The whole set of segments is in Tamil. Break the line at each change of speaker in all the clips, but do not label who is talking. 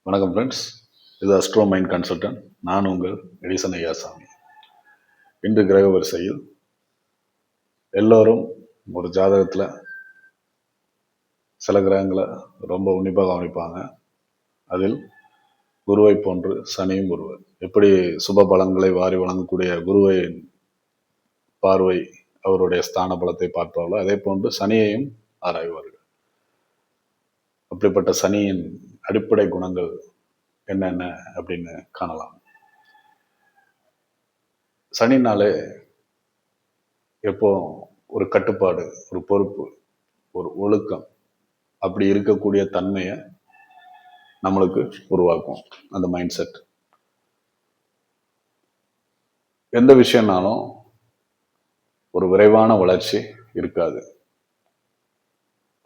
வணக்கம் ஃப்ரெண்ட்ஸ். இது அஸ்ட்ரோ மைண்ட் கன்சல்டன்ட். நான் உங்கள் எடிசன் ஐயாசாமி. இன்று கிரக வரிசையில் எல்லோரும் ஒரு ஜாதகத்தில் சில கிரகங்களை ரொம்ப உன்னிப்பாக கவனிப்பாங்க. அதில் குருவை போன்று சனியும் ஒருவர். எப்படி சுப பலன்களை வாரி வழங்கக்கூடிய குருவை பார்வை அவருடைய ஸ்தான பலத்தை பார்ப்பார்களோ அதே போன்று சனியையும் ஆராய்வார்கள். அப்படிப்பட்ட சனியின் அடிப்படை குணங்கள் என்னென்ன அப்படின்னு காணலாம். சனினாலே எப்போ ஒரு கட்டுப்பாடு, ஒரு பொறுப்பு, ஒரு ஒழுக்கம் அப்படி இருக்கக்கூடிய தன்மையை நம்மளுக்கு உருவாக்கும். அந்த மைண்ட் செட் எந்த விஷயம்னாலும் ஒரு விரைவான வளர்ச்சி இருக்காது.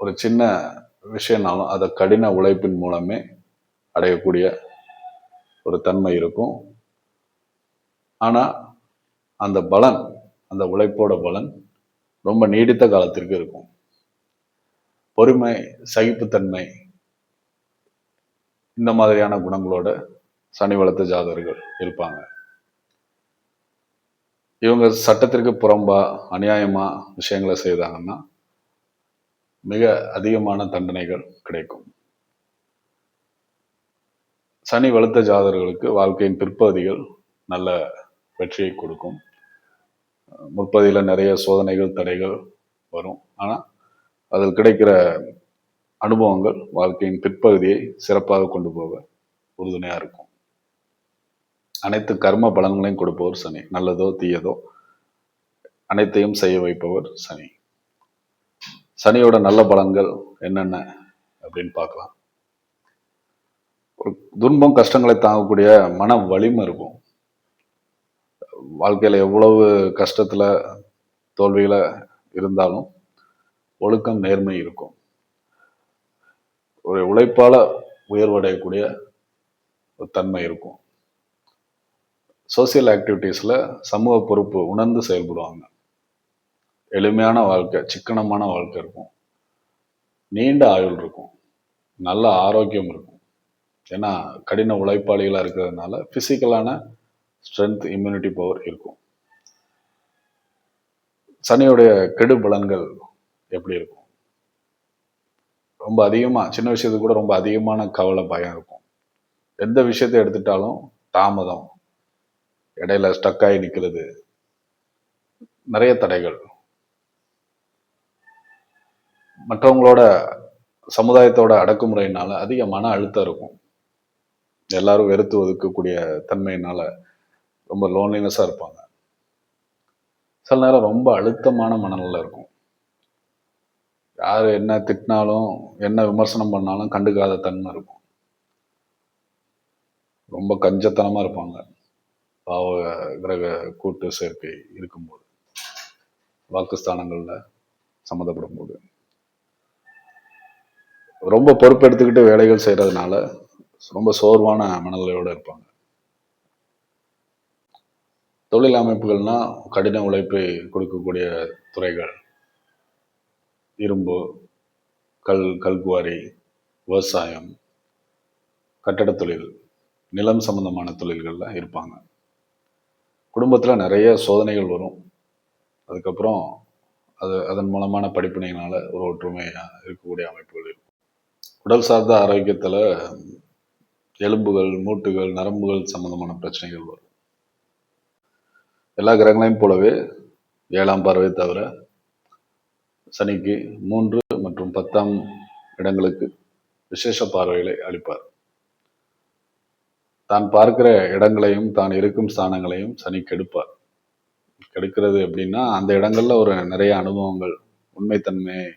ஒரு சின்ன விஷயம்னாலும் அதை கடின உழைப்பின் மூலமே அடையக்கூடிய ஒரு தன்மை இருக்கும். ஆனா அந்த பலன், அந்த உழைப்போட பலன் ரொம்ப நீடித்த காலத்திற்கு இருக்கும். பொறுமை, சகிப்புத்தன்மை, இந்த மாதிரியான குணங்களோட சனி வளர்த்த ஜாதகர்கள் இருப்பாங்க. இவங்க சட்டத்திற்கு புறம்பா அநியாயமா விஷயங்களை செய்தாங்கன்னா மிக அதிகமான தண்டனைகள் கிடைக்கும். சனி வளர்த்த ஜாதகர்களுக்கு வாழ்க்கையின் பிற்பகுதிகள் நல்ல வெற்றியை கொடுக்கும். முற்பகுதியில் நிறைய சோதனைகள், தடைகள் வரும். ஆனால் அதில் கிடைக்கிற அனுபவங்கள் வாழ்க்கையின் பிற்பகுதியை சிறப்பாக கொண்டு போக உறுதுணையாக இருக்கும். அனைத்து கர்ம பலன்களையும் கொடுப்பவர் சனி. நல்லதோ தீயதோ அனைத்தையும் செய்ய வைப்பவர் சனி. சனியோட நல்ல பலன்கள் என்னென்ன அப்படின்னு பார்க்கலாம். ஒரு துன்பம், கஷ்டங்களை தாங்கக்கூடிய மன வலிமை இருக்கும். வாழ்க்கையில எவ்வளவு கஷ்டத்துல, தோல்வியில இருந்தாலும் ஒழுக்கம், நேர்மை இருக்கும். ஒரு உழைப்பால உயர்வடையக்கூடிய ஒரு தன்மை இருக்கும். சோசியல் ஆக்டிவிட்டீஸ்ல சமூக பொறுப்பு உணர்ந்து செயல்படுவாங்க. எளிமையான வாழ்க்கை, சிக்கனமான வாழ்க்கை இருக்கும். நீண்ட ஆயுள் இருக்கும். நல்ல ஆரோக்கியம் இருக்கும். ஏன்னா கடின உழைப்பாளிகளா இருக்கிறதுனால பிசிக்கலான ஸ்ட்ரென்த், இம்யூனிட்டி பவர் இருக்கும். சனியுடைய கெடு பலன்கள் எப்படி இருக்கும்? ரொம்ப அதிகமா, சின்ன விஷயத்துக்கு கூட ரொம்ப அதிகமான கவலை, பயம் இருக்கும். எந்த விஷயத்தை எடுத்துட்டாலும் தாமதம், இடையில ஸ்டக் ஆகி நிற்கிறது, நிறைய தடைகள். மற்றவங்களோட, சமுதாயத்தோட அடக்குமுறையினால அதிக மன அழுத்தம் இருக்கும். எல்லாரும் வெறுத்து ஒதுக்கக்கூடிய தன்மையினால ரொம்ப லோன்லினஸா இருப்பாங்க. சில நேரம் ரொம்ப அழுத்தமான மனநிலை இருக்கும். யாரு என்ன திட்டினாலும், என்ன விமர்சனம் பண்ணாலும் கண்டுக்காத தன்மை இருக்கும். ரொம்ப கஞ்சத்தனமா இருப்பாங்க. பாவ கிரக கூட்டு சேர்க்கை இருக்கும்போது, வாக்குஸ்தானங்கள்ல சம்மந்தப்படும் போது ரொம்ப பொறுப்பெடுத்துக்கிட்டு வேலைகள் செய்யறதுனால ரொம்ப சோர்வான மனநிலையோட இருப்பாங்க. தொழில் அமைப்புகள்னா கடின உழைப்பை கொடுக்கக்கூடிய துறைகள், இரும்பு, கல்குவாரி, விவசாயம், கட்டட தொழில், நிலம் சம்பந்தமான தொழில்கள்ல இருப்பாங்க. குடும்பத்துல நிறைய சோதனைகள் வரும். அதுக்கப்புறம் அதன் மூலமான படிப்பினைகளால ஒரு ஒற்றுமையா இருக்கக்கூடிய அமைப்புகள் இருக்கும். உடல் சார்ந்த ஆரோக்கியத்துல எலும்புகள், மூட்டுகள், நரம்புகள் சம்பந்தமான பிரச்சனைகள் வரும். எல்லா கிரகங்களையும் போலவே 7ஆம் பார்வை தவிர சனிக்கு 3 மற்றும் 10ஆம் இடங்களுக்கு விசேஷ பார்வைகளை அளிப்பார். தான் பார்க்கிற இடங்களையும் தான் இருக்கும் ஸ்தானங்களையும் சனி கெடுப்பார். கெடுக்கிறது எப்படின்னா, அந்த இடங்கள்ல ஒரு நிறைய அனுபவங்கள், உண்மைத்தன்மையை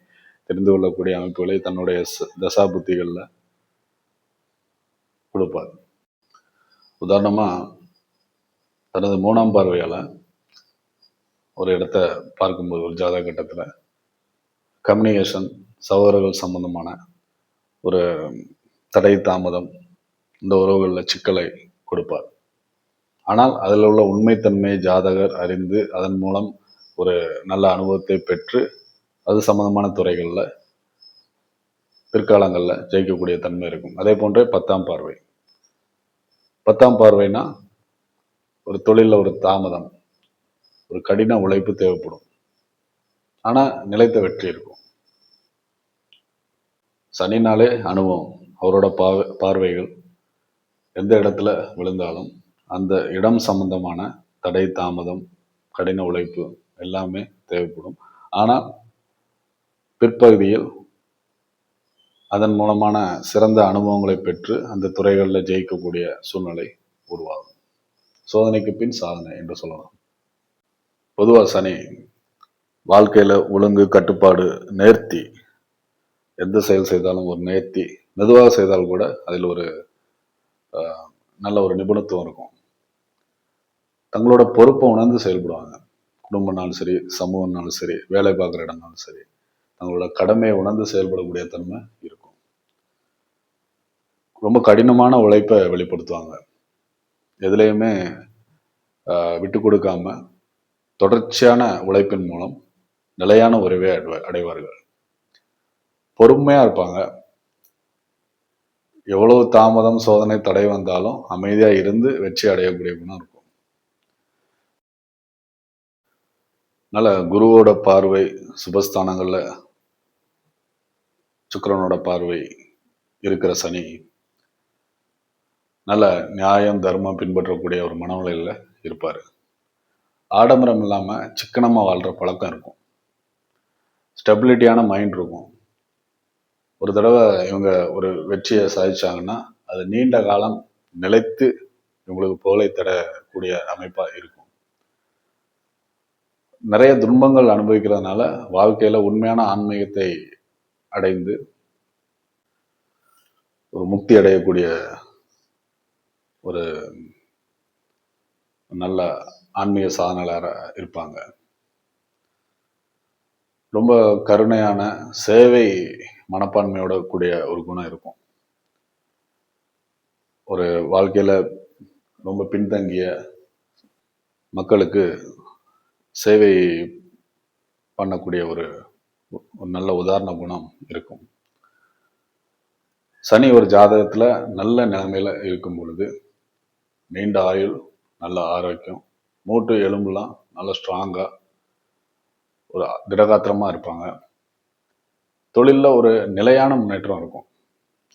தெரிந்து கொள்ளக்கூடிய அமைப்புகளை தன்னுடைய தசா புத்திகள்ல கொடுப்பார். உதாரணமா தனது 3ஆம் பார்வையால ஒரு இடத்த பார்க்கும்போது, ஒரு ஜாதக கட்டத்துல கம்யூனிகேஷன், சகோதரர்கள் சம்பந்தமான ஒரு தடை, தாமதம், இந்த உறவுகளில் சிக்கலை கொடுப்பார். ஆனால் அதில் உள்ள உண்மைத்தன்மை ஜாதகர் அறிந்து அதன் மூலம் ஒரு நல்ல அனுபவத்தை பெற்று அது சம்பந்தமான துறைகளில் பிற்காலங்களில் ஜெயிக்கக்கூடிய தன்மை இருக்கும். அதே போன்றே 10ஆம் பார்வை 10ஆம் பார்வைனா ஒரு தொழிலில் ஒரு தாமதம், ஒரு கடின உழைப்பு தேவைப்படும். ஆனா நிலைத்த வெற்றி இருக்கும். சனினாலே அனுபவம். அவரோட பார்வைகள் எந்த இடத்துல விழுந்தாலும் அந்த இடம் சம்பந்தமான தடை, தாமதம், கடின உழைப்பு எல்லாமே தேவைப்படும். ஆனால் பிற்பகுதியில் அதன் மூலமான சிறந்த அனுபவங்களை பெற்று அந்த துறைகளில் ஜெயிக்கக்கூடிய சூழ்நிலை உருவாகும். சோதனைக்கு பின் சாதனை என்று சொல்லலாம். பொதுவாக சனி வாழ்க்கையில ஒழுங்கு, கட்டுப்பாடு, நேர்த்தி, எந்த செயல் செய்தாலும் ஒரு நேர்த்தி, மெதுவாக செய்தால் கூட அதில் ஒரு நல்ல ஒரு நிபுணத்துவம் இருக்கும். தங்களோட பொறுப்பை உணர்ந்து செயல்படுவாங்க. குடும்பம்னாலும் சரி, சமூகம்னாலும் சரி, வேலை பார்க்குற இடம்னாலும் சரி, தங்களோட கடமையை உணர்ந்து செயல்படக்கூடிய தன்மை இருக்கும். ரொம்ப கடினமான உழைப்பை வெளிப்படுத்துவாங்க. எதுலேயுமே விட்டு கொடுக்காம தொடர்ச்சியான உழைப்பின் மூலம் நிலையான உறவை அடைவார்கள். பொறுமையா இருப்பாங்க. எவ்வளவு தாமதம், சோதனை, தடை வந்தாலும் அமைதியா இருந்து வெற்றி அடையக்கூடிய குணம் இருக்கும். அதனால குருவோட பார்வை சுபஸ்தானங்கள்ல சுக்கிரனோட பார்வை இருக்கிற சனி நல்ல நியாயம், தர்மம் பின்பற்றக்கூடிய ஒரு மனநிலையில இருப்பாரு. ஆடம்பரம் இல்லாம சிக்கனமா வாழ்ற பழக்கம் இருக்கும். ஸ்டெபிலிட்டியான மைண்ட் இருக்கும். ஒரு தடவை இவங்க ஒரு வெற்றியை சாதிச்சாங்கன்னா அது நீண்ட காலம் நிலைத்து இவங்களுக்கு புகழை தரக்கூடிய அமைப்பா இருக்கும். நிறைய துன்பங்கள் அனுபவிக்கிறதுனால வாழ்க்கையில உண்மையான ஆன்மீகத்தை அடைந்து ஒரு முக்தி அடையக்கூடிய ஒரு நல்ல ஆன்மீக சாதனையாளராக இருப்பாங்க. ரொம்ப கருணையான சேவை மனப்பான்மையோட கூடிய ஒரு குணம் இருக்கும். ஒரு வாழ்க்கையில ரொம்ப பின்தங்கிய மக்களுக்கு சேவை பண்ணக்கூடிய ஒரு நல்ல உதாரண குணம் இருக்கும். சனி ஒரு ஜாதகத்துல நல்ல நிலைமையில இருக்கும் பொழுது நீண்ட ஆயுள், நல்ல ஆரோக்கியம், மூட்டு எலும்புலாம் நல்ல ஸ்ட்ராங்கா ஒரு திடகாத்திரமா இருப்பாங்க. தொழிலில் ஒரு நிலையான முன்னேற்றம் இருக்கும்.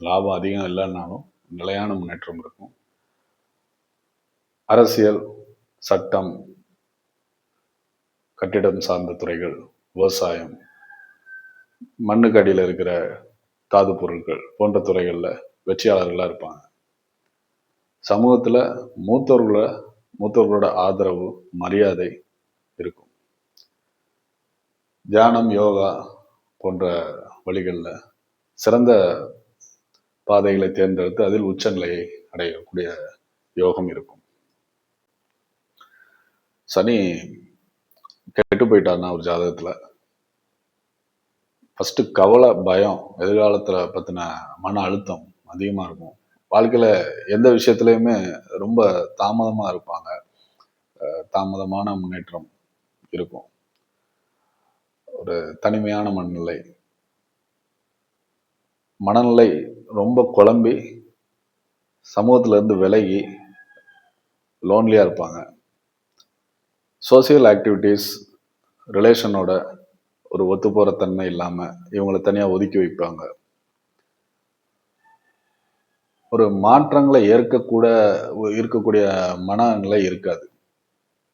லாபம் அதிகம் இல்லைன்னாலும் நிலையான முன்னேற்றம் இருக்கும். அரசியல், சட்டம், கட்டிடம் சார்ந்த துறைகள், விவசாயம், மண்ணுக்கு அடியில் இருக்கிற தாது பொருட்கள் போன்ற துறைகளில் வெற்றியாளர்களாக இருப்பாங்க. சமூகத்தில் மூத்தவர்களோட ஆதரவு, மரியாதை இருக்கும். தியானம், யோகா போன்ற வழிகளில் சிறந்த பாதைகளை தேர்ந்தெடுத்து அதில் உச்சநிலையை அடையக்கூடிய யோகம் இருக்கும். சனி கெட்டு போயிட்டாருன்னா ஒரு ஜாதகத்துல ஃபர்ஸ்ட் கவலை, பயம், எதிர்காலத்துல பத்தின மன அழுத்தம் அதிகமா இருக்கும். வாழ்க்கையில எந்த விஷயத்துலையுமே ரொம்ப தாமதமா இருப்பாங்க. தாமதமான முன்னேற்றம் இருக்கும். ஒரு தனிமையான மனநிலை ரொம்ப குழம்பி சமூகத்துல இருந்து விலகி லோன்லியா இருப்பாங்க. சோசியல் ஆக்டிவிட்டீஸ், ரிலேஷனோட ஒரு ஒத்து போற தன்மை இல்லாம இவங்களை தனியா ஒதுக்கி வைப்பாங்க. ஒரு மாற்றங்களை இருக்கக்கூடிய மனநிலை இருக்காது.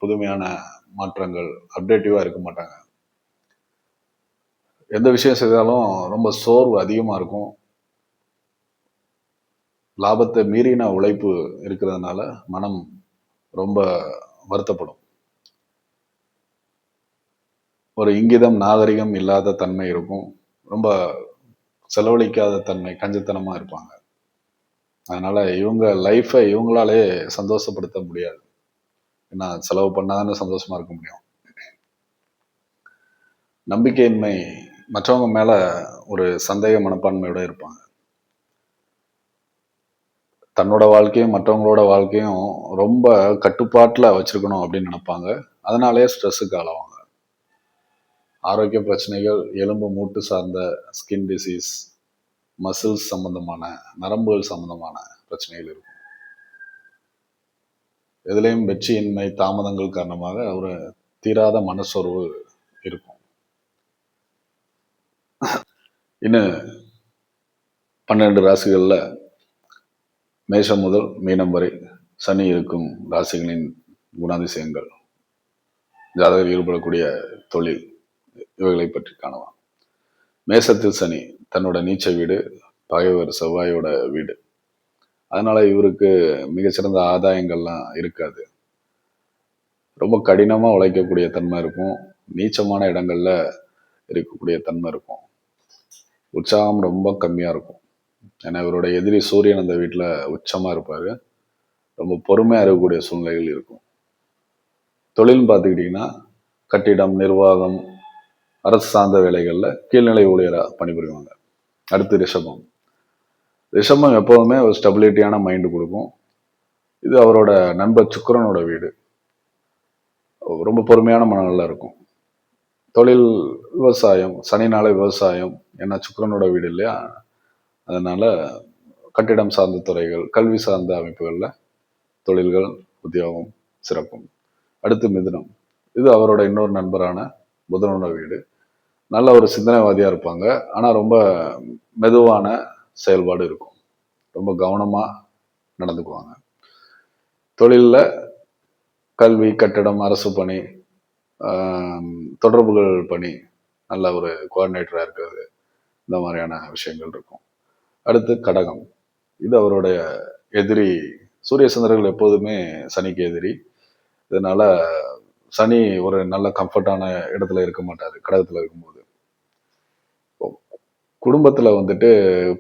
புதுமையான மாற்றங்கள், அப்டேட்டிவா இருக்க மாட்டாங்க. எந்த விஷயம் செய்தாலும் ரொம்ப சோர்வு அதிகமா இருக்கும். லாபத்தை மீறின உழைப்பு இருக்கிறதுனால மனம் ரொம்ப வருத்தப்படும். ஒரு இங்கிதம், நாகரிகம் இல்லாத தன்மை இருக்கும். ரொம்ப செலவழிக்காத தன்மை, கஞ்சத்தனமா இருப்பாங்க. அதனால இவங்க லைஃப்பை இவங்களாலே சந்தோஷப்படுத்த முடியாது. ஏன்னா செலவு பண்ணாதானே சந்தோஷமா இருக்க முடியும். நம்பிக்கையின்மை, மற்றவங்க மேல ஒரு சந்தேக மனப்பான்மையோட இருப்பாங்க. தன்னோட வாழ்க்கையும் மற்றவங்களோட வாழ்க்கையும் ரொம்ப கட்டுப்பாட்டுல வச்சிருக்கணும் அப்படின்னு நினைப்பாங்க. அதனாலே ஸ்ட்ரெஸ்ஸுக்கு ஆளாவாங்க. ஆரோக்கிய பிரச்சனைகள், எலும்பு மூட்டு சார்ந்த ஸ்கின் டிசீஸ், மசில்ஸ் சம்பந்தமான, நரம்புகள் சம்பந்தமான பிரச்சனைகள் இருக்கும். எதுலேயும் வெற்றியின்மை தாமதங்கள் காரணமாக ஒரு தீராத மனசோர்வு இருக்கும். இன்னும் 12 ராசிகளில் மேஷம் முதல் மீனம் வரை சனி இருக்கும் ராசிகளின் குணாதிசயங்கள், ஜாதகர் ஈடுபடக்கூடிய தொழில், இவைகளை பற்றி காணலாம். மேசத்தில் சனி தன்னோட நீச்ச வீடு, பகைவர் செவ்வாயோட வீடு. அதனால இவருக்கு மிகச்சிறந்த ஆதாயங்கள்லாம் இருக்காது. ரொம்ப கடினமா உழைக்கக்கூடிய தன்மை இருக்கும். நீச்சமான இடங்கள்ல இருக்கக்கூடிய தன்மை இருக்கும். உற்சாகம் ரொம்ப கம்மியா இருக்கும். ஏன்னா இவரோட எதிரி சூரியன் அந்த வீட்டுல உச்சமா இருப்பாரு. ரொம்ப பொறுமையா இருக்கக்கூடிய சூழ்நிலைகள் இருக்கும். தொழில்னு பார்த்துக்கிட்டிங்கன்னா கட்டிடம், நிர்வாகம், அரசு சார்ந்த வேலைகள்ல கீழ்நிலை ஊழியரா பணிபுரிவாங்க. அடுத்து ரிஷபம். ரிஷபம் எப்போதுமே ஒரு ஸ்டெபிலிட்டியான மைண்டு கொடுக்கும். இது அவரோட நண்பர் சுக்கிரனோட வீடு. ரொம்ப பொறுமையான மனநிலை இருக்கும். தொழில் விவசாயம், சனினால விவசாயம், ஏன்னா சுக்கிரனோட வீடு இல்லையா, அதனால கட்டிடம் சார்ந்த துறைகள், கல்வி சார்ந்த அமைப்புகள்ல தொழில்கள், உத்தியோகம் சிறக்கும். அடுத்து மிதுனம். இது அவரோட இன்னொரு நண்பரான புதனோட வீடு. நல்ல ஒரு சிந்தனைவாதியா இருப்பாங்க. ஆனா ரொம்ப மெதுவான செயல்பாடு இருக்கும். ரொம்ப கவனமா நடந்துக்குவாங்க. தொழில்ல கல்வி, கட்டடம், அரசு பணி, தொடர்புகள் பணி, நல்ல ஒரு கோஆர்டினேட்டரா இருக்கிறது, இந்த மாதிரியான விஷயங்கள் இருக்கும். அடுத்து கடகம். இது அவருடைய எதிரி. சூரிய சந்திரர்கள் எப்போதுமே சனிக்கு எதிரி. இதனால சனி ஒரு நல்ல கம்ஃபர்டான இடத்துல இருக்க மாட்டாரு கடகத்துல இருக்கும்போது. குடும்பத்துல வந்துட்டு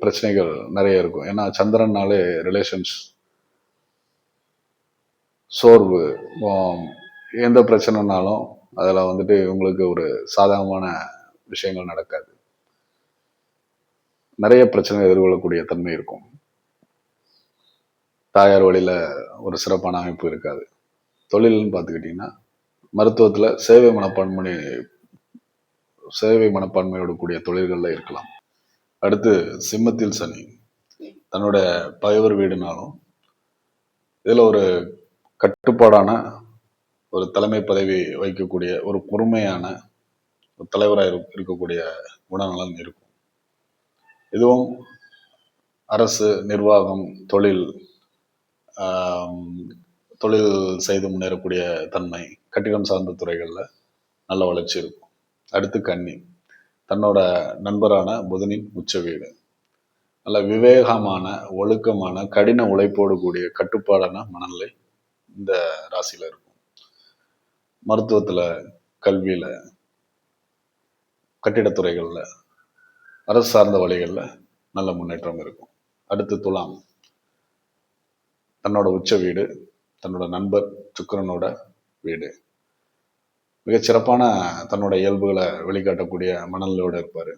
பிரச்சனைகள் நிறைய இருக்கும். ஏன்னா சந்திரன்னாலே ரிலேஷன்ஸ், சோர்வு, எந்த பிரச்சனைனாலும் அதில் வந்துட்டு இவங்களுக்கு ஒரு சாதகமான விஷயங்கள் நடக்காது. நிறைய பிரச்சனை எதிர்கொள்ளக்கூடிய தன்மை இருக்கும். தாயார் வழியில் ஒரு சிறப்பான அமைப்பு இருக்காது. தொழில்னு பார்த்துக்கிட்டிங்கன்னா மருத்துவத்தில் சேவை மனப்பான்மையோடு கூடிய தொழில்களில் இருக்கலாம். அடுத்து சிம்மத்தில் சனி தன்னோட பகைவர் வீடுனாலும் இதில் ஒரு கட்டுப்பாடான ஒரு தலைமை பதவி வைக்கக்கூடிய ஒரு பொறுமையான ஒரு தலைவராக இருக்கக்கூடிய குணநலன் இருக்கும். இதுவும் அரசு, நிர்வாகம், தொழில் தொழில் செய்து முன்னேறக்கூடிய தன்மை, கட்டிடம் சார்ந்த துறைகளில் நல்ல வளர்ச்சி இருக்கும். அடுத்து கன்னி. தன்னோட நண்பரான புதனின் உச்ச வீடு. நல்ல விவேகமான, ஒழுக்கமான, கடின உழைப்போடு கூடிய கட்டுப்பாடான மனநிலை இந்த ராசியில இருக்கும். மருத்துவத்துல, கல்வியில, கட்டிடத்துறைகள்ல, அரசு சார்ந்த வழிகள்ல நல்ல முன்னேற்றம் இருக்கும். அடுத்து துலாம். தன்னோட உச்ச வீடு, தன்னோட நண்பர் சுக்கிரனோட வீடு. மிகச்சிறப்பான தன்னோட இயல்புகளை வெளிக்காட்டக்கூடிய மனநிலையோடு இருப்பார்.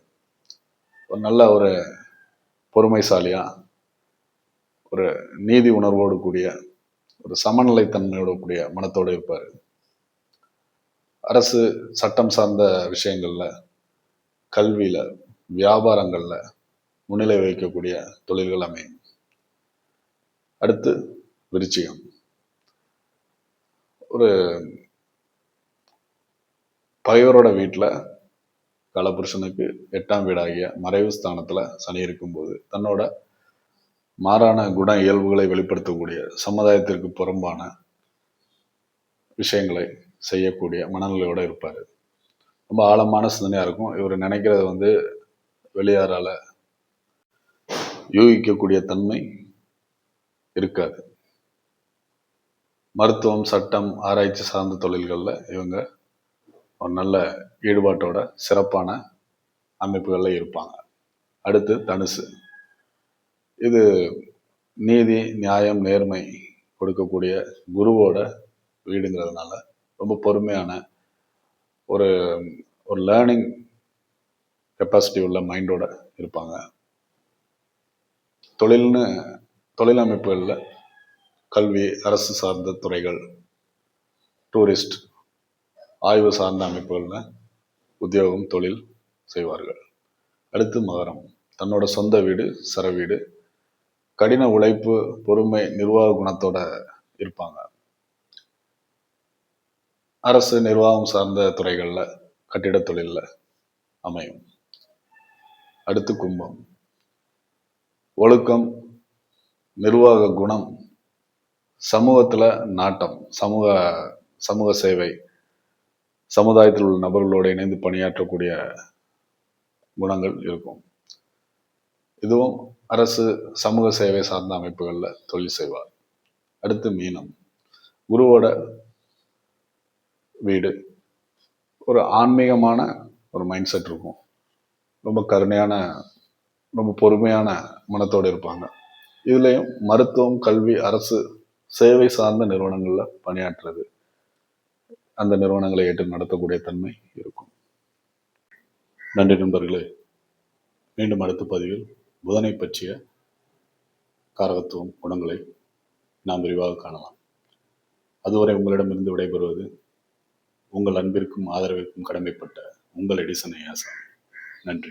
ஒரு நல்ல ஒரு பொறுமைசாலியா, ஒரு நீதி உணர்வோடு கூடிய, ஒரு சமநிலைத்தன்மையோடு கூடிய மனத்தோடு இருப்பார். அரசு சட்டம் சார்ந்த விஷயங்கள்ல, கல்வியில, வியாபாரங்கள்ல முன்னிலை வைக்கக்கூடிய தொழில்கள் அமையும். அடுத்து விருச்சிகம். ஒரு பகைவரோட வீட்டில் காலபுருஷனுக்கு 8ஆம் வீடாகிய மறைவு ஸ்தானத்துல சனி இருக்கும்போது தன்னோட மாறான குண இயல்புகளை வெளிப்படுத்தக்கூடிய, சமுதாயத்திற்கு புறம்பான விஷயங்களை செய்யக்கூடிய மனநிலையோட இருப்பாரு. ரொம்ப ஆழமான சிந்தனையா இருக்கும். இவர் நினைக்கிறது வெளியாரால யூகிக்கக்கூடிய தன்மை இருக்காது. மருத்துவம், சட்டம், ஆராய்ச்சி சார்ந்த தொழில்கள்ல இவங்க ஒரு நல்ல ஈடுபாட்டோட சிறப்பான அமைப்புகள்ல இருப்பாங்க. அடுத்து தனுசு. இது நீதி, நியாயம், நேர்மை கொடுக்கக்கூடிய குருவோட வீடுங்கிறதுனால ரொம்ப பொறுமையான ஒரு ஒரு லேர்னிங் கெப்பாசிட்டி உள்ள மைண்டோட இருப்பாங்க. தொழில் அமைப்புகளில் கல்வி, அரசு சார்ந்த துறைகள், டூரிஸ்ட், ஆய்வு சார்ந்த அமைப்புகளில் உத்தியோகம், தொழில் செய்வார்கள். அடுத்து மகரம். தன்னோட சொந்த வீடு, சர வீடு. கடின உழைப்பு, பொறுமை, நிர்வாக குணத்தோட இருப்பாங்க. அரசு நிர்வாகம் சார்ந்த துறைகள்ல, கட்டிடத் தொழில்ல அமையும். அடுத்து கும்பம். ஒழுக்கம், நிர்வாக குணம், சமூகத்துல நாட்டம், சமூக சமூக சேவை, சமுதாயத்தில் உள்ள நபர்களோடு இணைந்து பணியாற்றக்கூடிய குணங்கள் இருக்கும். இதுவும் அரசு சமூக சேவை சார்ந்த அமைப்புகள்ல தொழில் செய்வார். அடுத்து மீனம். குருவோட வீடு. ஒரு ஆன்மீகமான ஒரு மைண்ட் செட் இருக்கும். ரொம்ப கருணையான, ரொம்ப பொறுமையான மனத்தோடு இருப்பாங்க. இதுலயும் மருத்துவம், கல்வி, அரசு சேவை சார்ந்த நிறுவனங்கள்ல பணியாற்றுறது, அந்த நிறுவனங்களை ஏற்று நடத்தக்கூடிய தன்மை இருக்கும். நன்றி நண்பர்களே. மீண்டும் அடுத்த பதிவில் புதனை பற்றிய காரகத்துவம், குணங்களை நாம் விரிவாக காணலாம். அதுவரை உங்களிடமிருந்து விடைபெறுவது உங்கள் அன்பிற்கும் ஆதரவிற்கும் கடமைப்பட்ட உங்கள் எடிசன் ஐயாசாமி. நன்றி.